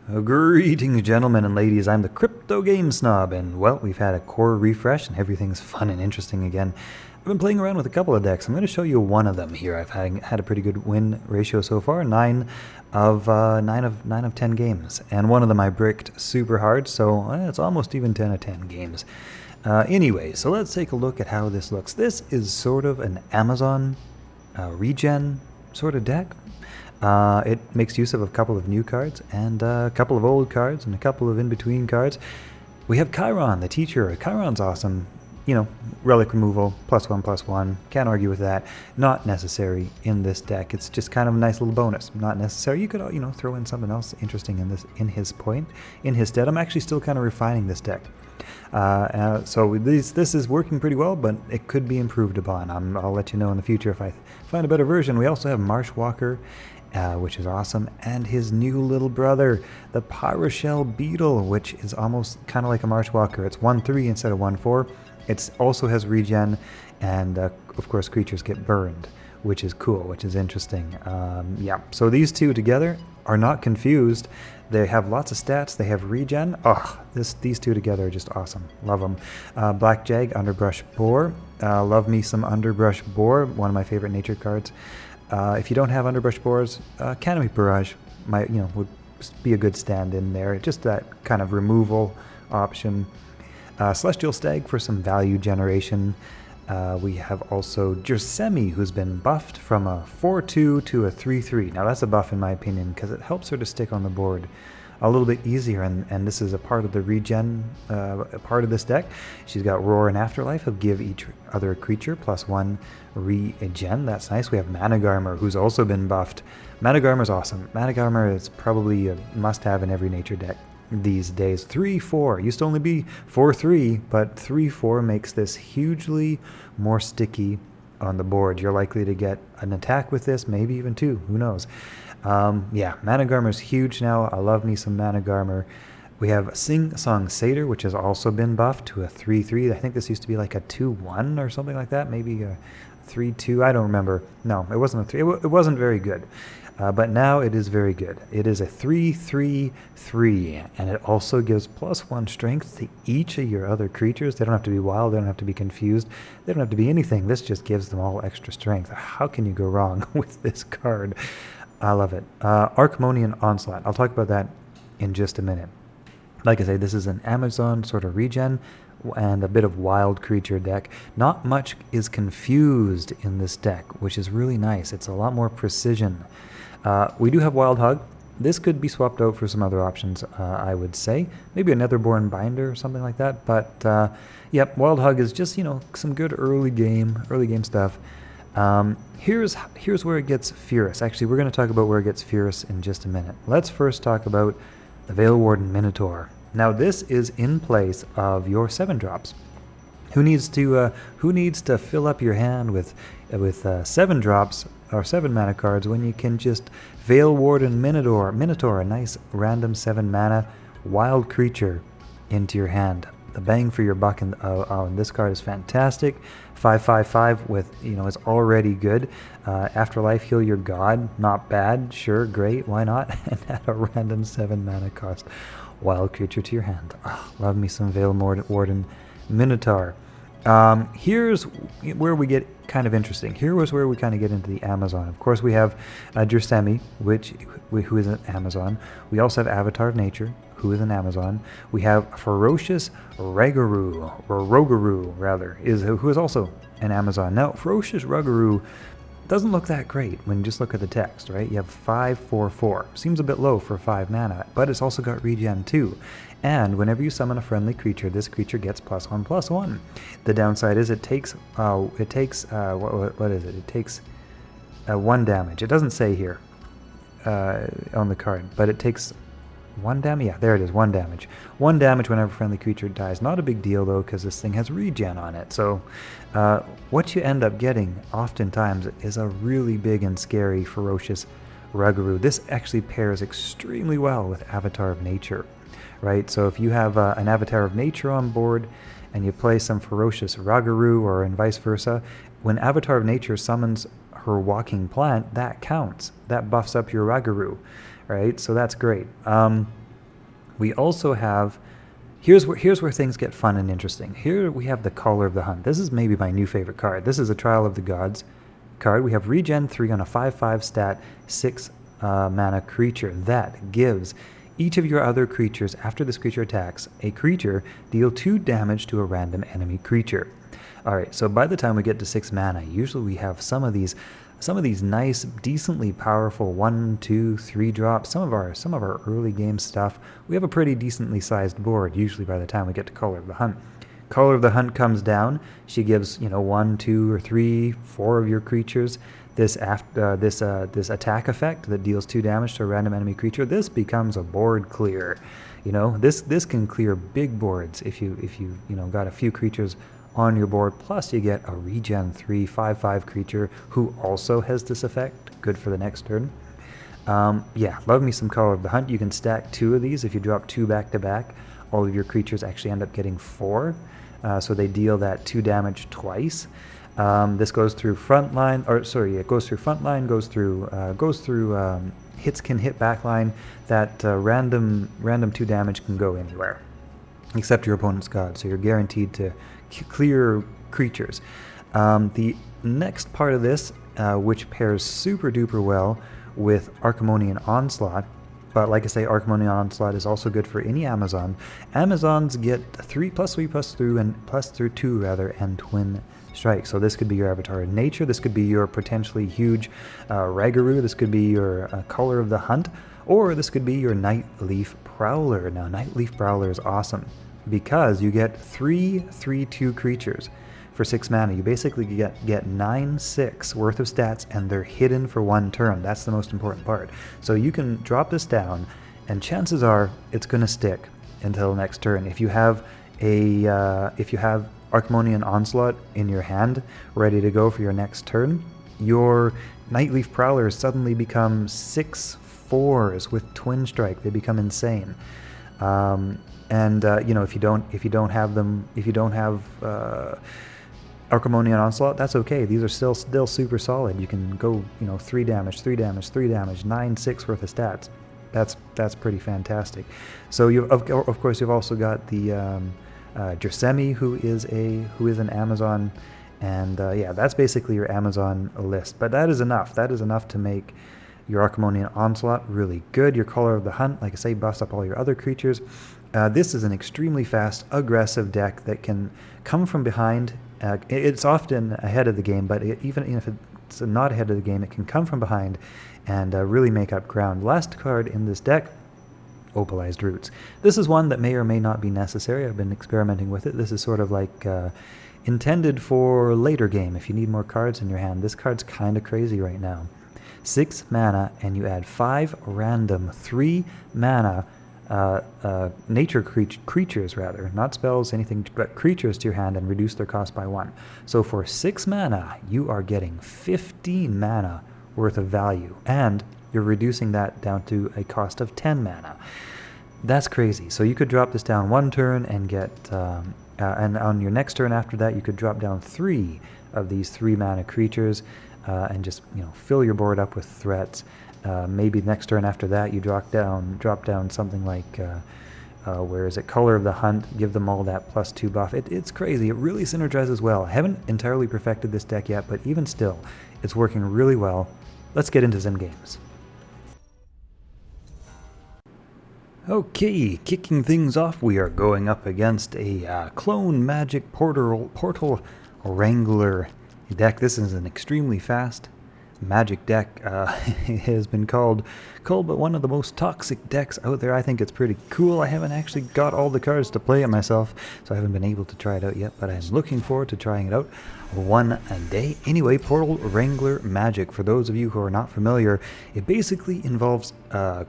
Greetings, gentlemen and ladies. I'm the Crypto Game Snob, and well, we've had a core refresh, and everything's fun and interesting again. I've been playing around with a couple of decks. I'm going to show you one of them here. I've had a pretty good win ratio so far, 9 of 10 games, and one of them I bricked super hard, so it's almost even 10 of 10 games. Anyway, so let's take a look at how this looks. This is sort of an Amazon regen sort of deck. It makes use of a couple of new cards and a couple of old cards and a couple of in-between cards. We have Chiron, the teacher. Chiron's awesome. You know, relic removal, +1/+1. Can't argue with that. Not necessary in this deck. It's just kind of a nice little bonus. Not necessary. You could, throw in something else interesting in his stead. I'm actually still kind of refining this deck. So this is working pretty well, but it could be improved upon. I'll let you know in the future if I find a better version. We also have Marshwalker, which is awesome, and his new little brother, the Pyroshell Beetle, which is almost kind of like a Marshwalker. It's 1/3 instead of 1/4. It also has regen, and of course creatures get burned, which is cool, which is interesting. Yeah, so these two together are not confused. They have lots of stats. They have regen. These two together are just awesome. Love them. Black Jag, Underbrush Boar. Love me some Underbrush Boar, one of my favorite nature cards. If you don't have Underbrush Boars, Canopy Barrage would be a good stand-in there. Just that kind of removal option. Celestial Stag for some value generation. We have also Jersemi, who's been buffed from a 4/2 to a 3/3. Now that's a buff in my opinion, because it helps her to stick on the board a little bit easier, and this is a part of the regen part of this deck. She's got Roar and Afterlife of give each other creature +1 regen. That's nice. We have Managarmr, who's also been buffed. Managarmr's awesome. Managarmr is probably a must-have in every nature deck these days. 3/4 used to only be 4/3, but 3/4 makes this hugely more sticky on the board. You're likely to get an attack with this, maybe even 2, who knows. Yeah, Managarmr is huge now. I love me some Managarmr. We have Sing Song Satyr, which has also been buffed to a 3/3. I think this used to be like a 2/1 or something like that, maybe a 3/2. I don't remember. No, it wasn't a 3. It wasn't very good. But now it is very good. It is a 3/3/3, and it also gives +1 strength to each of your other creatures. They don't have to be wild, they don't have to be confused, they don't have to be anything. This just gives them all extra strength. How can you go wrong with this card? I love it. Archmonian Onslaught. I'll talk about that in just a minute. Like I say, this is an Amazon sort of regen and a bit of wild creature deck. Not much is confused in this deck, which is really nice. It's a lot more precision. We do have Wild Hug. This could be swapped out for some other options, I would say. Maybe a Netherborn Binder or something like that. But, yep, Wild Hug is just, some good early game stuff. Here's where it gets fierce. Actually, we're going to talk about where it gets fierce in just a minute. Let's first talk about the Veil Warden Minotaur. Now, this is in place of your 7-drops. Who needs to fill up your hand with 7 drops or 7 mana cards when you can just Veil Warden Minotaur, a nice random 7 mana wild creature into your hand. The bang for your buck in this card is fantastic. 5/5/5 with is already good. Afterlife, heal your god, not bad. Sure, great, why not? And add a random 7 mana cost wild creature to your hand. Love me some Veil Warden Minotaur. Here's where we get kind of interesting. Here was where we kind of get into the Amazon. Of course, we have Jersemi, who is an Amazon. We also have Avatar of Nature, who is an Amazon. We have Ferocious Rogaroo, who is also an Amazon. Now, Ferocious Rogaroo doesn't look that great when you just look at the text, right? You have 5/4/4. Seems a bit low for 5 mana, but it's also got regen too. And whenever you summon a friendly creature, this creature gets +1/+1. The downside is it takes what is it? It takes 1 damage. It doesn't say here on the card, but it takes 1 damage. Yeah, there it is, 1 damage. 1 damage whenever a friendly creature dies. Not a big deal though, because this thing has regen on it. So what you end up getting oftentimes is a really big and scary Ferocious Rogaroo. This actually pairs extremely well with Avatar of Nature. Right, so if you have an Avatar of Nature on board and you play some Ferocious Rogaroo or and vice versa, when Avatar of Nature summons her walking plant, that counts. That buffs up your Rogaroo, right? So that's great. We also have, here's where things get fun and interesting. Here we have the Caller of the Hunt. This is maybe my new favorite card. This is a Trial of the Gods card. We have regen 3 on a 5/5 stat, 6 mana creature that gives each of your other creatures, after this creature attacks a creature, deal 2 damage to a random enemy creature. Alright, so by the time we get to 6 mana, usually we have some of these nice, decently powerful 1, 2, 3 drops. Some of our early game stuff, we have a pretty decently sized board usually by the time we get to Caller of the Hunt. Caller of the Hunt comes down. She gives, 1, 2, or 3, 4 of your creatures this attack effect that deals 2 damage to a random enemy creature. This becomes a board clear. This can clear big boards if you got a few creatures on your board. Plus you get a regen 3 5/5 creature who also has this effect. Good for the next turn. Yeah, love me some Caller of the Hunt. You can stack 2 of these. If you drop 2 back to back, all of your creatures actually end up getting 4. So they deal that 2 damage twice. This goes through frontline, it goes through frontline, goes through hits can hit backline. That random 2 damage can go anywhere, except your opponent's god. So you're guaranteed to clear creatures. The next part of this, which pairs super duper well with Archimonian Onslaught. But like I say, Archimonian Onslaught is also good for any Amazon. Amazons get 3+3+3 and +2 and Twin Strike. So this could be your Avatar of Nature. This could be your potentially huge Ragaroo. This could be your Caller of the Hunt. Or this could be your Nightleaf Prowler. Now, Nightleaf Prowler is awesome because you get 3 3/2 creatures for 6 mana. You basically get 9/6 worth of stats, and they're hidden for 1 turn. That's the most important part. So you can drop this down, and chances are it's going to stick until next turn. If you have Archimonian Onslaught in your hand, ready to go for your next turn, your Nightleaf Prowlers suddenly become 6/4s with Twin Strike. They become insane. If you don't have Archimonian Onslaught, that's okay. These are still super solid. You can go 3 damage, 3 damage, 3 damage, 9/6 worth of stats. That's pretty fantastic. So of course you've also got the Jersemi, who is an Amazon, and yeah, that's basically your Amazon list. But that is enough. That is enough to make your Archimonian Onslaught really good. Your Caller of the Hunt, like I say, buffs up all your other creatures. This is an extremely fast, aggressive deck that can come from behind. It's often ahead of the game, but even if it's not ahead of the game, it can come from behind and really make up ground. Last card in this deck, Opalized Roots. This is one that may or may not be necessary. I've been experimenting with it. This is sort of like intended for later game. If you need more cards in your hand, this card's kind of crazy right now. 6 mana, and you add 5 random 3 mana nature creatures, not spells, anything, but creatures to your hand, and reduce their cost by 1. So for 6 mana, you are getting 15 mana worth of value, and you're reducing that down to a cost of 10 mana. That's crazy. So you could drop this down 1 turn and get, and on your next turn after that, you could drop down 3 of these 3 mana creatures, and just fill your board up with threats. Maybe next turn after that you drop down something like where is it, Caller of the Hunt, give them all that +2 buff. It's crazy. It really synergizes well. I haven't entirely perfected this deck yet, but even still, it's working really well. Let's get into some games. Okay, kicking things off, we are going up against a Clone Magic Portal Wrangler deck. This is an extremely fast Magic deck. It has been called but one of the most toxic decks out there. I think it's pretty cool. I haven't actually got all the cards to play it myself, so I haven't been able to try it out yet, but I'm looking forward to trying it out one day. Anyway, Portal Wrangler Magic, for those of you who are not familiar, it basically involves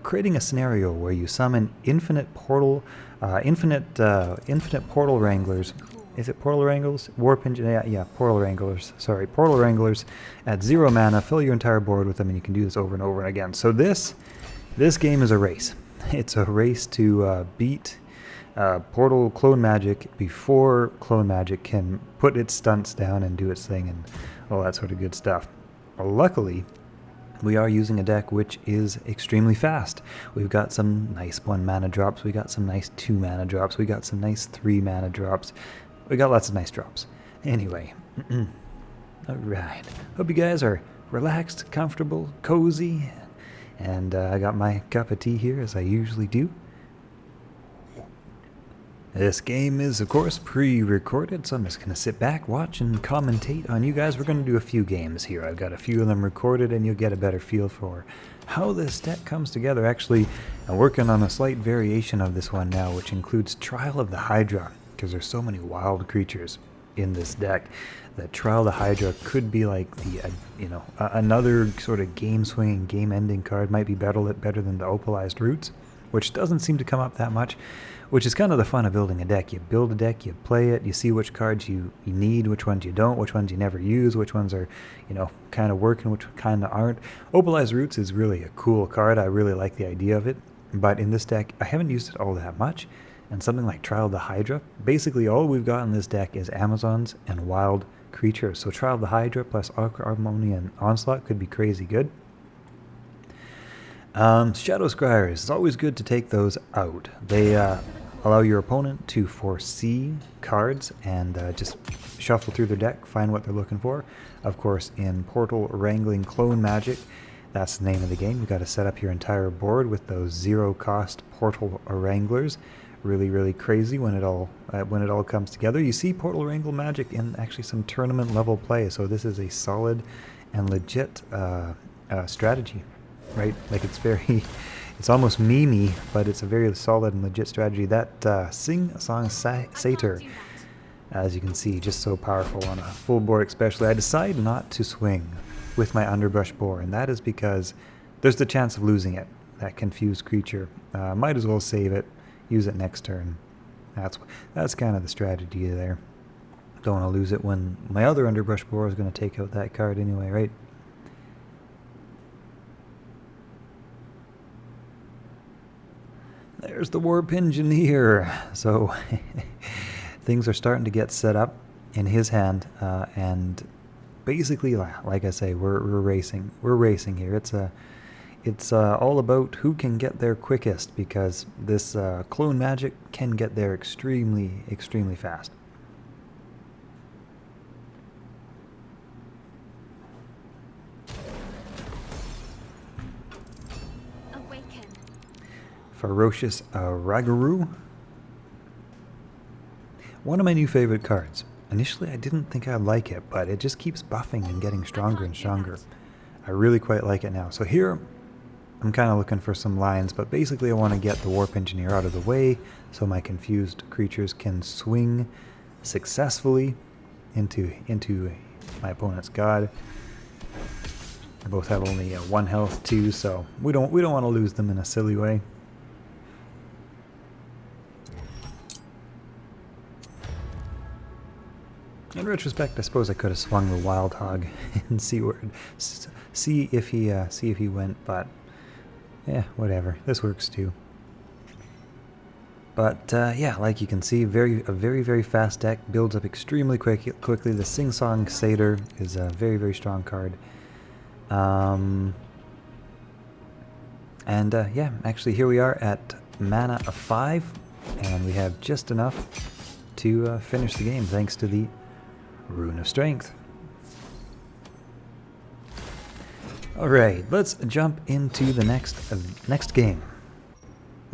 creating a scenario where you summon infinite portal Wranglers. Is it Portal Wranglers? Warp Engine? Yeah, Portal Wranglers. Sorry, Portal Wranglers at 0 mana. Fill your entire board with them, and you can do this over and over again. So this game is a race. It's a race to beat Portal Clone Magic before Clone Magic can put its stunts down and do its thing and all that sort of good stuff. Well, luckily, we are using a deck which is extremely fast. We've got some nice 1 mana drops, we got some nice 2 mana drops, we got some nice 3 mana drops. We got lots of nice drops. Anyway, alright. Hope you guys are relaxed, comfortable, cozy, and I got my cup of tea here as I usually do. This game is, of course, pre-recorded, so I'm just going to sit back, watch, and commentate on you guys. We're going to do a few games here. I've got a few of them recorded, and you'll get a better feel for how this deck comes together. Actually, I'm working on a slight variation of this one now, which includes Trial of the Hydra, because there's so many wild creatures in this deck that Trial of the Hydra could be like the, another sort of game-swinging, game-ending card. Might be better than the Opalized Roots, which doesn't seem to come up that much, which is kind of the fun of building a deck. You build a deck, you play it, you see which cards you need, which ones you don't, which ones you never use, which ones are, kind of working, which kind of aren't. Opalized Roots is really a cool card. I really like the idea of it, but in this deck, I haven't used it all that much. And something like Trial of the Hydra, basically all we've got in this deck is Amazons and wild creatures. So Trial of the Hydra plus Harmony and Onslaught could be crazy good. Shadow Scryers, it's always good to take those out. They allow your opponent to foresee cards and just shuffle through their deck, find what they're looking for. Of course, in Portal Wrangling Clone Magic, that's the name of the game. You've got to set up your entire board with those 0-cost Portal Wranglers. Really, really crazy when it all comes together. You see Portal Wrangle Magic in actually some tournament level play, so this is a solid and legit strategy, right? Like it's almost memey, but it's a very solid and legit strategy. That Sing Song Satyr, as you can see, just so powerful on a full board especially. I decide not to swing with my Underbrush Boar, and that is because there's the chance of losing it, that confused creature. Might as well save it, use it next turn. That's kind of the strategy there. Don't want to lose it when my other Underbrush Boar is going to take out that card anyway, right? There's the Warp Engineer. So things are starting to get set up in his hand, and basically, like I say, we're racing. We're racing here. It's all about who can get there quickest, because this clone magic can get there extremely, extremely fast. Awaken. Ferocious Ragaru. One of my new favorite cards. Initially, I didn't think I'd like it, but it just keeps buffing and getting stronger and stronger. I really quite like it now. So here, I'm kind of looking for some lines, but basically I want to get the Warp Engineer out of the way so my confused creatures can swing successfully into my opponent's god. They both have only 1 health too, so we don't want to lose them in a silly way. In retrospect, I suppose I could have swung the Wild Hog and see if he went, but yeah, whatever. This works too. But yeah, like you can see, a very, very fast deck, builds up extremely quickly. The Sing Song Satyr is a very, very strong card. Yeah, actually here we are at mana of 5, and we have just enough to finish the game thanks to the Rune of Strength. Alright, let's jump into the next game.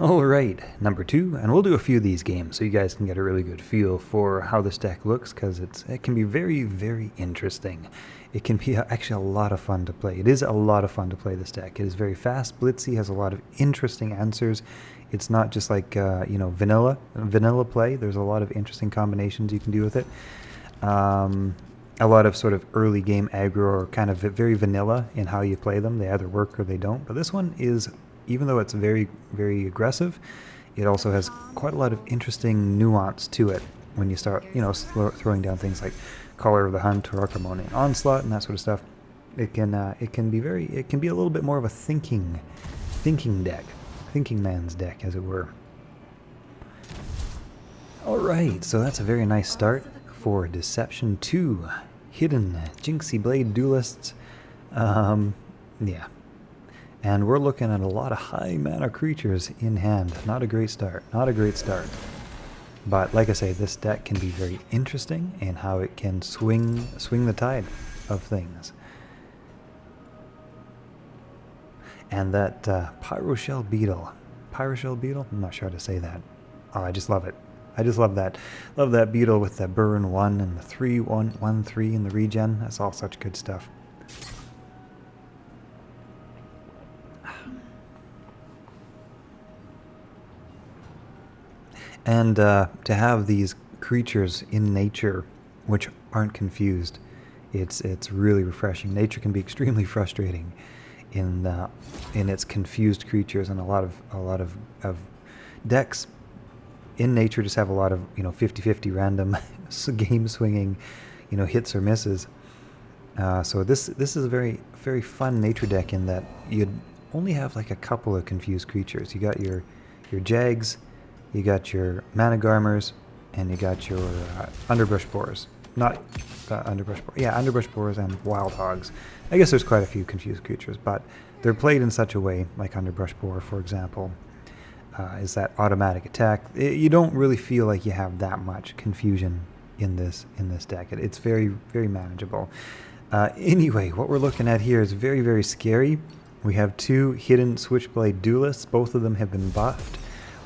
Alright, number 2, and we'll do a few of these games so you guys can get a really good feel for how this deck looks, because it can be very, very interesting. It can be actually a lot of fun to play. It is a lot of fun to play this deck. It is very fast, blitzy, has a lot of interesting answers. It's not just like, vanilla play. There's a lot of interesting combinations you can do with it. A lot of sort of early game aggro are kind of very vanilla in how you play them. They either work or they don't. But this one is, even though it's very, very aggressive, it also has quite a lot of interesting nuance to it when you start, throwing down things like Caller of the Hunt or Harmony and Onslaught and that sort of stuff. It can be a little bit more of a thinking deck, thinking man's deck, as it were. All right, so that's a very nice start for Deception 2, Hidden Jinxie Blade Duelists. Yeah, And we're looking at a lot of high mana creatures in hand. Not a great start. Not a great start. But like I say, this deck can be very interesting in how it can swing the tide of things. And that Pyroshell Beetle. Pyroshell Beetle? I'm not sure how to say that. Oh, I just love it. I just love that. Love that beetle with the burn 1 and the 3/1/1/3 in the regen. That's all such good stuff. And to have these creatures in nature which aren't confused, it's really refreshing. Nature can be extremely frustrating in its confused creatures, and a lot of decks in nature just have a lot of 50-50 random game swinging hits or misses. So this is a very fun nature deck in that you'd only have like a couple of confused creatures. You got your Jags, you got your Managarmers, and you got your Underbrush Boars. Not Underbrush Boars. Yeah, Underbrush Boars and Wild Hogs. I guess there's quite a few confused creatures, but they're played in such a way, like Underbrush Boar, for example, is that automatic attack. You don't really feel like you have that much confusion in this deck. It's very manageable. Anyway, what we're looking at here is very scary. We have two hidden Switchblade Duelists. Both of them have been buffed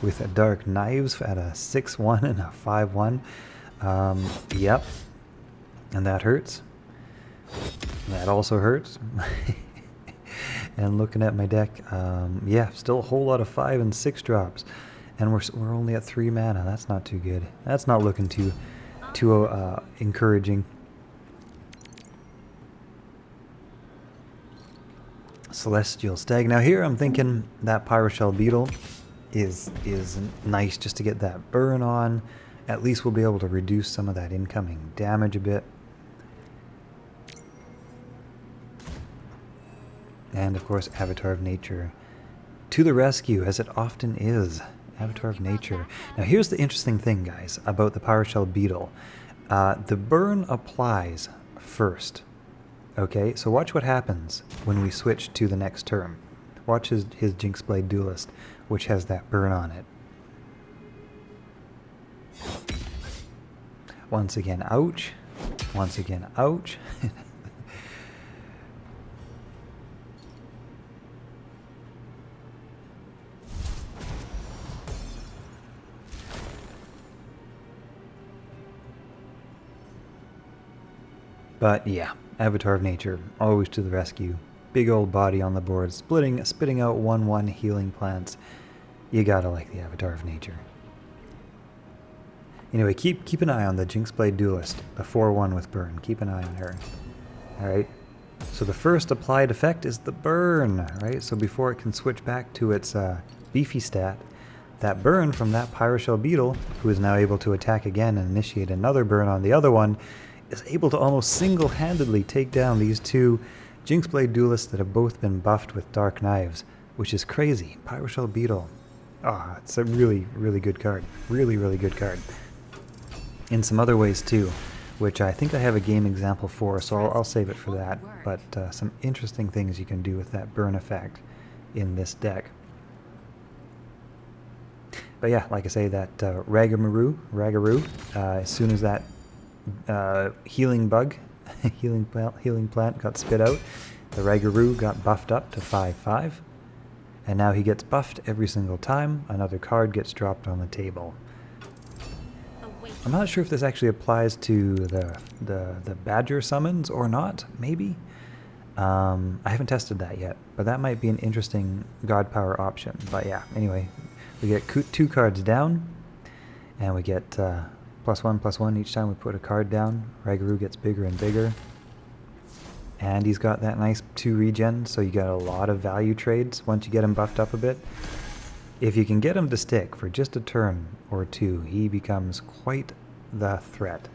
with a Dark Knives at a 6/1 and a 5/1. Yep, and that hurts. That also hurts. And looking at my deck, yeah, still a whole lot of 5 and 6 drops, and we're only at 3 mana. That's not too good. That's not looking too encouraging. Celestial Stag. Now here I'm thinking that Pyroshell Beetle is nice just to get that burn on. At least we'll be able to reduce some of that incoming damage a bit. And of course, Avatar of Nature to the rescue, as it often is. Avatar of Nature. Now here's the interesting thing, guys, about the Pyroshell Beetle. The burn applies first. Okay, so watch what happens when we switch to the next turn. Watch his Jinxblade Duelist, which has that burn on it. Once again, ouch. Once again, ouch. But yeah, Avatar of Nature, always to the rescue. Big old body on the board, spitting out 1/1 healing plants. You gotta like the Avatar of Nature. Anyway, keep an eye on the Jinxblade Duelist, the 4/1 with burn. Keep an eye on her. Alright, so the first applied effect is the burn, right? So before it can switch back to its beefy stat, that burn from that Pyroshell Beetle, who is now able to attack again and initiate another burn on the other one, is able to almost single-handedly take down these two Jinxblade Duelists that have both been buffed with Dark Knives, which is crazy. Pyroshell Beetle. Ah, it's a really good card. Really good card. In some other ways too, which I think I have a game example for, so I'll save it for that. But some interesting things you can do with that burn effect in this deck. But yeah, like I say, that Ragaroo, as soon as that healing bug, healing plant got spit out, the Ragaroo got buffed up to 5/5, and now he gets buffed every single time another card gets dropped on the table. I'm not sure if this actually applies to the Badger summons or not, maybe. I haven't tested that yet, but that might be an interesting God Power option. But yeah, anyway, we get 2 cards down, and we get +1/+1 each time we put a card down. Ragaroo gets bigger and bigger. And he's got that nice 2 regen, so you got a lot of value trades once you get him buffed up a bit. If you can get him to stick for just a turn or 2, he becomes quite the threat.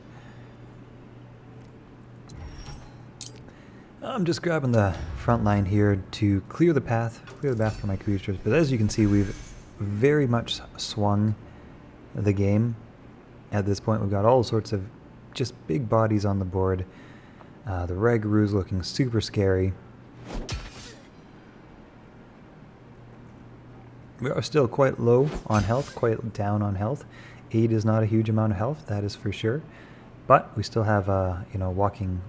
I'm just grabbing the front line here to clear the path for my creatures. But as you can see, we've very much swung the game. At this point, we've got all sorts of just big bodies on the board. The Ragaroo's looking super scary. We are still quite low on health, quite down on health. 8 is not a huge amount of health, that is for sure. But we still have a walking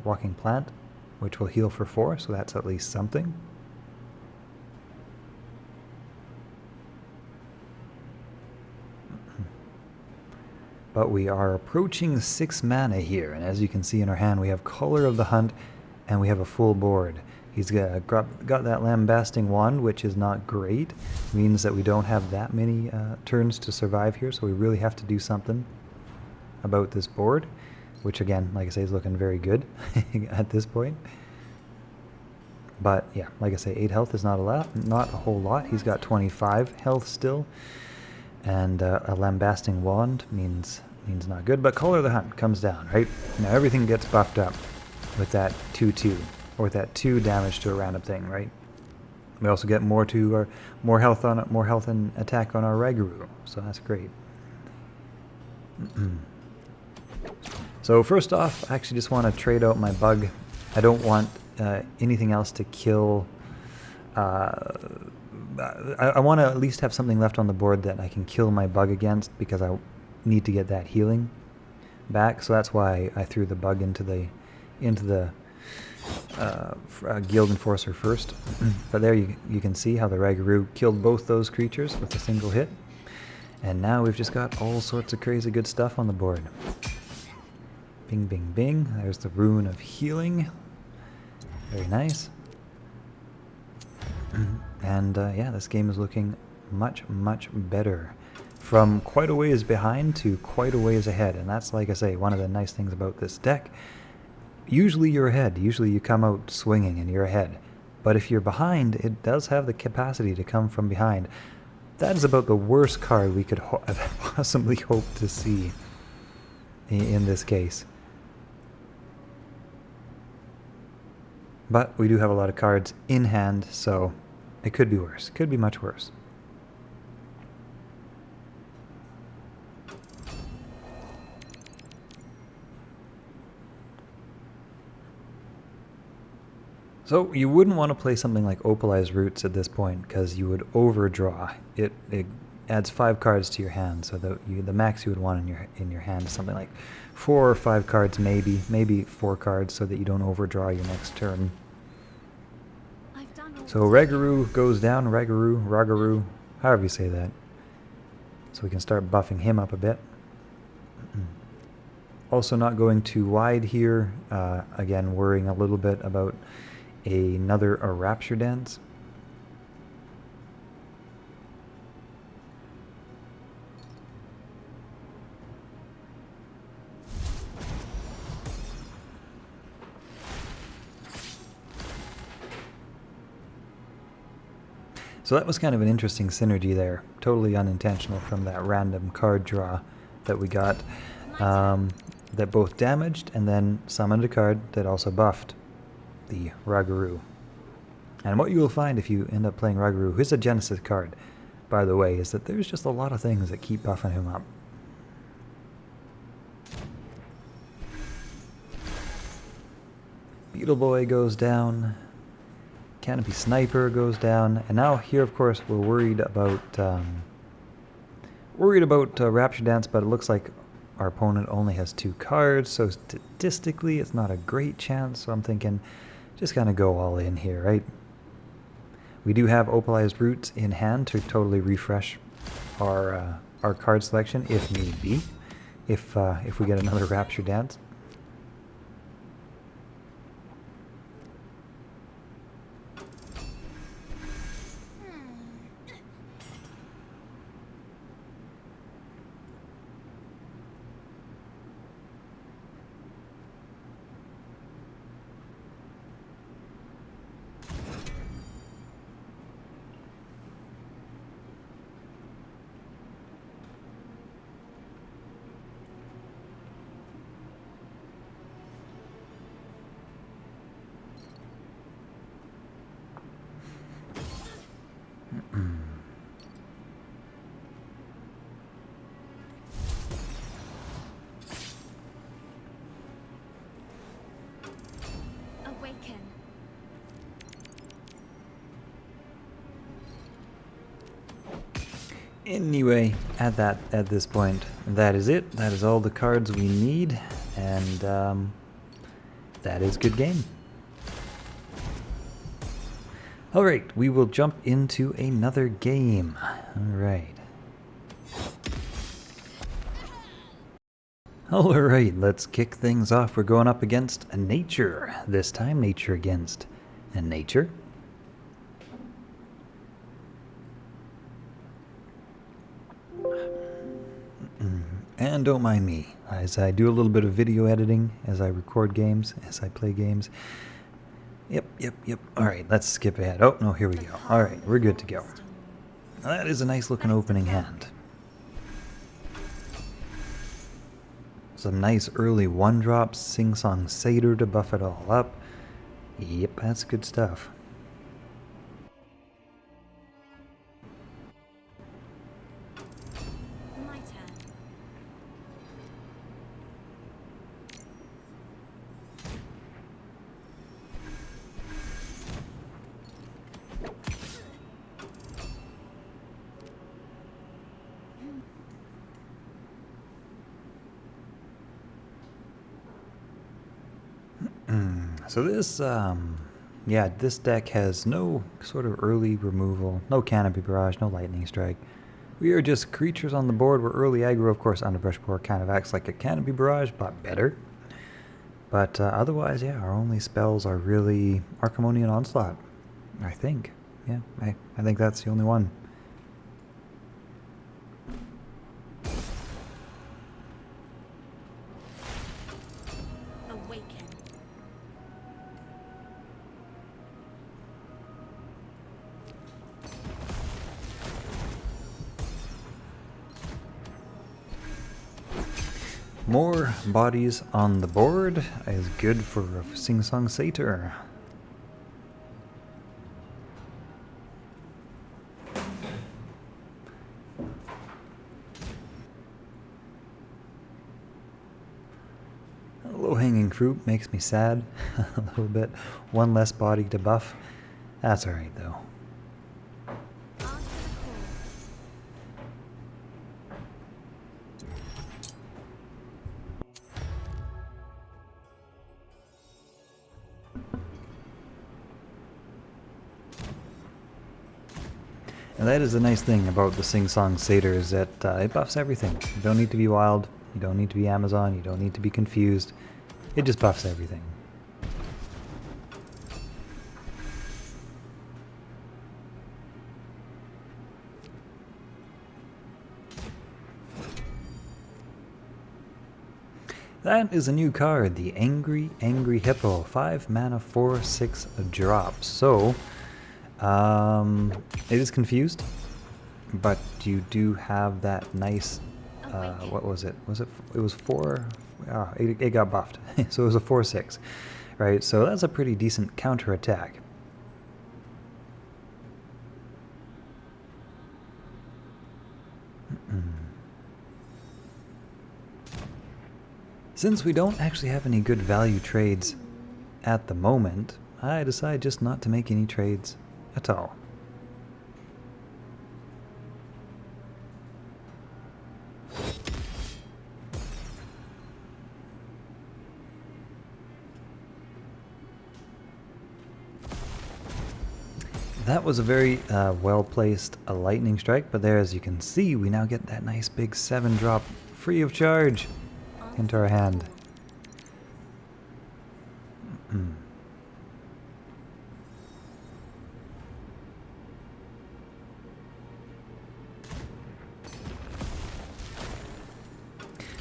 plant, which will heal for 4, so that's at least something. But we are approaching 6 mana here, and as you can see in our hand, we have Color of the Hunt, and we have a full board. He's got that Lambasting Wand, which is not great. Means that we don't have that many turns to survive here, so we really have to do something about this board, which again, like I say, is looking very good at this point. But yeah, like I say, 8 health is not a whole lot. He's got 25 health still, and a Lambasting Wand means not good. But Color of the Hunt comes down, right? Now everything gets buffed up with that 2/2. Or with that 2 damage to a random thing, right? We also get more health and attack on our Ragaru, so that's great. So first off, I actually just want to trade out my bug. I don't want anything else to kill. I want to at least have something left on the board that I can kill my bug against, because I need to get that healing back. So that's why I threw the bug into the Guild Enforcer first. But there you can see how the Ragaru killed both those creatures with a single hit. And now we've just got all sorts of crazy good stuff on the board. Bing, bing, bing. There's the Rune of Healing. Very nice. And yeah, this game is looking much, much better. From quite a ways behind to quite a ways ahead. And that's, like I say, one of the nice things about this deck. Usually you're ahead. Usually you come out swinging and you're ahead. But if you're behind, it does have the capacity to come from behind. That is about the worst card we could possibly hope to see in this case. But we do have a lot of cards in hand, so it could be worse. Could be much worse. So you wouldn't want to play something like Opalized Roots at this point, because you would overdraw. It adds 5 cards to your hand, so the max you would want in your hand is something like 4 or 5 cards, maybe 4 cards, so that you don't overdraw your next turn. So Ragaru goes down, Ragaru, however you say that. So we can start buffing him up a bit. Also not going too wide here. Again, worrying a little bit about another Rapture Dance. So that was kind of an interesting synergy there. Totally unintentional from that random card draw that we got. That both damaged and then summoned a card that also buffed the Ragaru. And what you will find if you end up playing Ragaru, who's a Genesis card, by the way, is that there's just a lot of things that keep buffing him up. Beetle Boy goes down. Canopy Sniper goes down. And now here, of course, we're worried about Rapture Dance, but it looks like our opponent only has 2 cards, so statistically it's not a great chance, so I'm thinking just kind of go all in here, right? We do have Opalized Roots in hand to totally refresh our card selection if need be, if we get another Rapture Dance. Anyway, at this point, that is it. That is all the cards we need, and that is good game. Alright, we will jump into another game. Alright. Alright, let's kick things off. We're going up against a nature. This time, nature against a nature. And don't mind me, as I do a little bit of video editing, as I record games, as I play games. Yep. Alright, let's skip ahead. Oh, no, here we go. Alright, we're good to go. Now, that is a nice looking opening hand. Some nice early one-drops, sing-song satyr to buff it all up. Yep, that's good stuff. So this, this deck has no sort of early removal, no Canopy Barrage, no Lightning Strike. We are just creatures on the board. We're early aggro, of course. Underbrush Boar kind of acts like a Canopy Barrage, but better. But otherwise, yeah, our only spells are really Archimonian Onslaught, I think. Yeah, I think that's the only one. More bodies on the board is good for a sing-song satyr. Low-hanging fruit makes me sad a little bit. One less body to buff. That's alright though. And that is the nice thing about the sing-song satyr, is that it buffs everything. You don't need to be wild, you don't need to be Amazon, you don't need to be confused. It just buffs everything. That is a new card, the Angry Hippo. 5 mana, 4/6 drops. So, it is confused, but you do have that nice, what was it? It was 4, it got buffed. So it was a 4/6, right? So that's a pretty decent counter attack. Since we don't actually have any good value trades at the moment, I decide just not to make any trades at all. That was a very well-placed lightning strike, but there, as you can see, we now get that nice big 7-drop free of charge into our hand.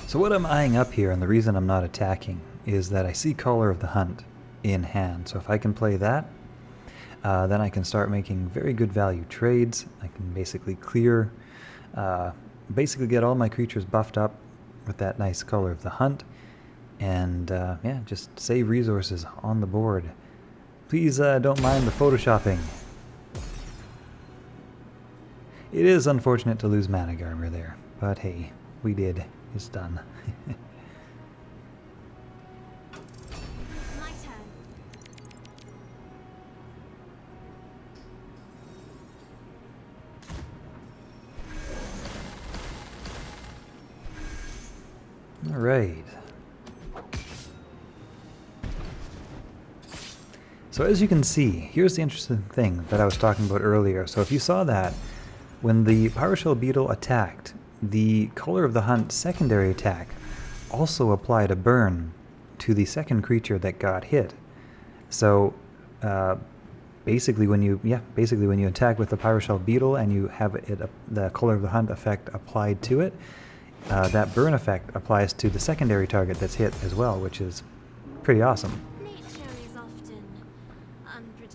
So what I'm eyeing up here, and the reason I'm not attacking, is that I see Caller of the Hunt in hand. So if I can play that, then I can start making very good value trades. I can basically clear, basically get all my creatures buffed up with that nice Caller of the Hunt, and yeah, just save resources on the board. Please don't mind the photoshopping. It is unfortunate to lose Mana Garmer there, but hey, we did. It's done. My turn. Alright. So as you can see, here's the interesting thing that I was talking about earlier. So if you saw that, when the PowerShell Beetle attacked, the Color of the Hunt secondary attack also applied a burn to the second creature that got hit. So basically when you attack with the PowerShell Beetle and you have the Color of the Hunt effect applied to it, that burn effect applies to the secondary target that's hit as well, which is pretty awesome.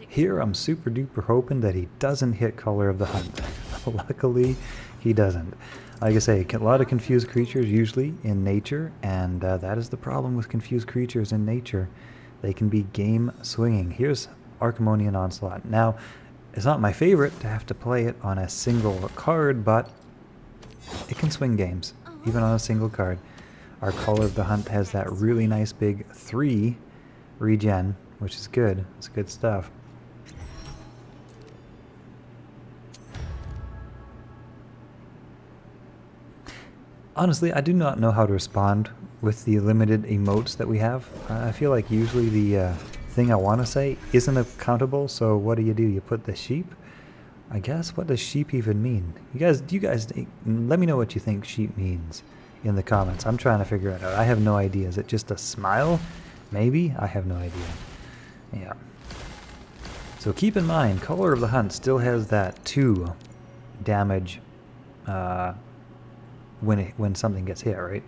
Here I'm super duper hoping that he doesn't hit Color of the Hunt. Luckily, he doesn't. Like I say, a lot of confused creatures usually in nature, and that is the problem with confused creatures in nature. They can be game swinging. Here's Archimonian Onslaught. Now, it's not my favorite to have to play it on a single card, but it can swing games, even on a single card. Our Color of the Hunt has that really nice big 3 regen, which is good. It's good stuff. Honestly, I do not know how to respond with the limited emotes that we have. I feel like usually the thing I want to say isn't accountable, so what do? You put the sheep? I guess, what does sheep even mean? Do you guys let me know what you think sheep means in the comments. I'm trying to figure it out. I have no idea. Is it just a smile? Maybe? I have no idea. Yeah. So keep in mind, Color of the Hunt still has that 2 damage when something gets hit, right?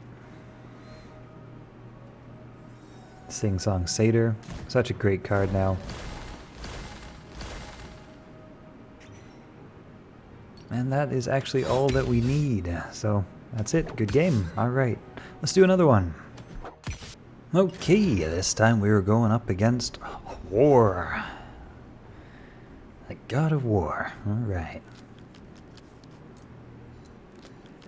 Sing Song Satyr, such a great card now. And that is actually all that we need. So that's it. Good game. All right, let's do another one. Okay, this time we were going up against War, the God of War. All right.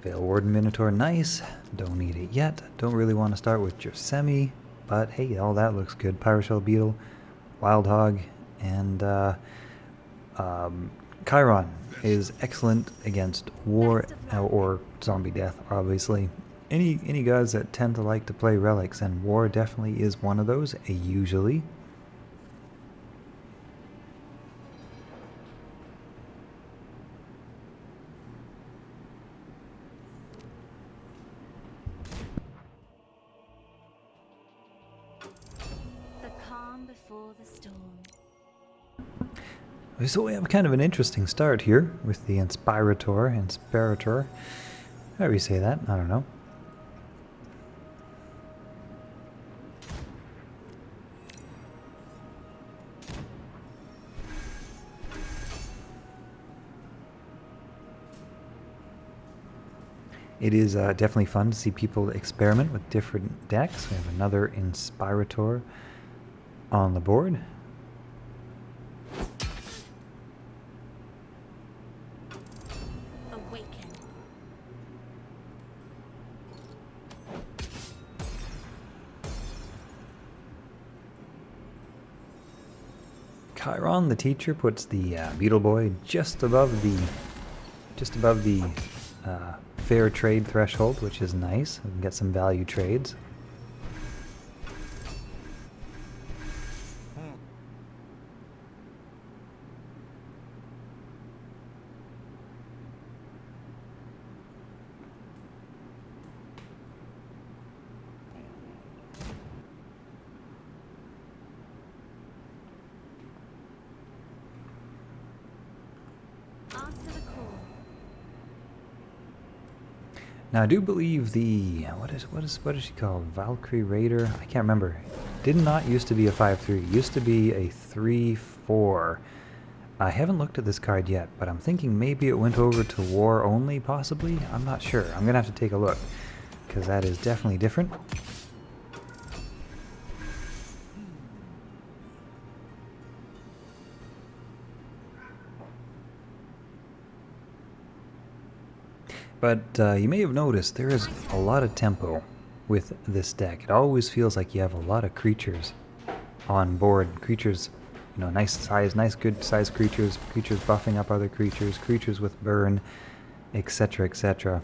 Veil Warden Minotaur, nice. Don't need it yet. Don't really want to start with Jorsemi, but hey, all that looks good. PowerShell Beetle, Wild Hog, and Chiron is excellent against War or Zombie Death, obviously. Any guys that tend to like to play relics, and War definitely is one of those, usually. So we have kind of an interesting start here with the Inspirator. How do you say that? I don't know. It is definitely fun to see people experiment with different decks. We have another Inspirator on the board. Chiron, the teacher, puts the Beetle Boy just above the fair trade threshold, which is nice. We can get some value trades. Now I do believe the what is she called? Valkyrie Raider? I can't remember. Did not used to be a 5/3. Used to be a 3/4. I haven't looked at this card yet, but I'm thinking maybe it went over to War only, possibly. I'm not sure. I'm gonna have to take a look because that is definitely different. But you may have noticed there is a lot of tempo with this deck. It always feels like you have a lot of creatures on board. Creatures, you know, nice good size creatures, creatures buffing up other creatures, creatures with burn, etc., etc.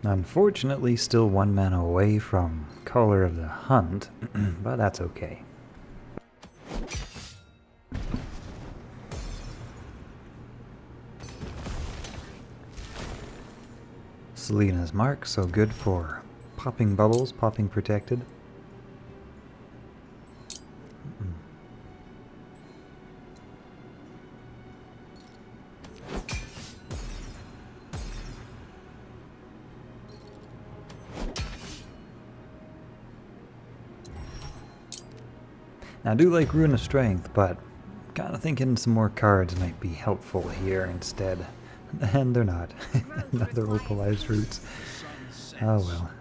Unfortunately, still 1 mana away from Color of the Hunt, but that's okay. Selena's Mark, so good for popping bubbles, popping protected. Now, I do like Rune of Strength, but kind of thinking some more cards might be helpful here instead. And they're not. Another opalized roots. Oh well.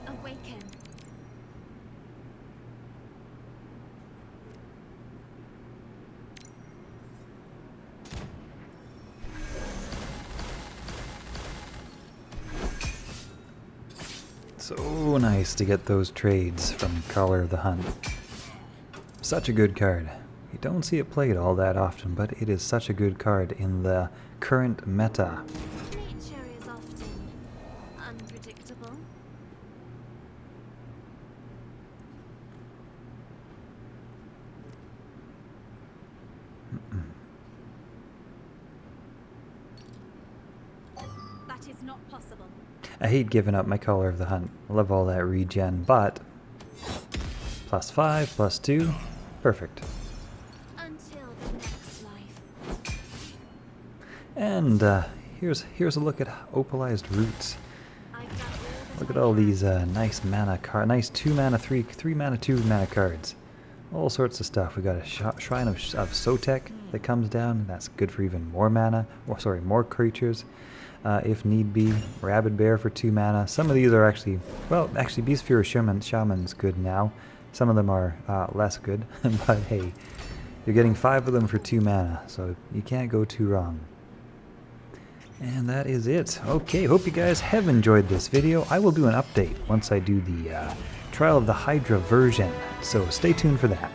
Awaken. So nice to get those trades from Collar of the Hunt. Such a good card. You don't see it played all that often, but it is such a good card in the current meta. Nature is often unpredictable. That is not possible. I hate giving up my Color of the Hunt. I love all that regen, but +5, +2, perfect. Until the next life. And here's a look at opalized roots. I've done all that Look at I all can. these nice mana nice 2 mana 3 mana 2 mana cards. All sorts of stuff. We got a Shrine of Sotek that comes down. That's good for even more mana. Or sorry, more creatures. If need be. Rabid Bear for 2 mana. Some of these are actually, well, actually Beast Fury Shaman's good now. Some of them are less good, but hey, you're getting 5 of them for 2 mana, so you can't go too wrong. And that is it. Okay, hope you guys have enjoyed this video. I will do an update once I do the Trial of the Hydra version, so stay tuned for that.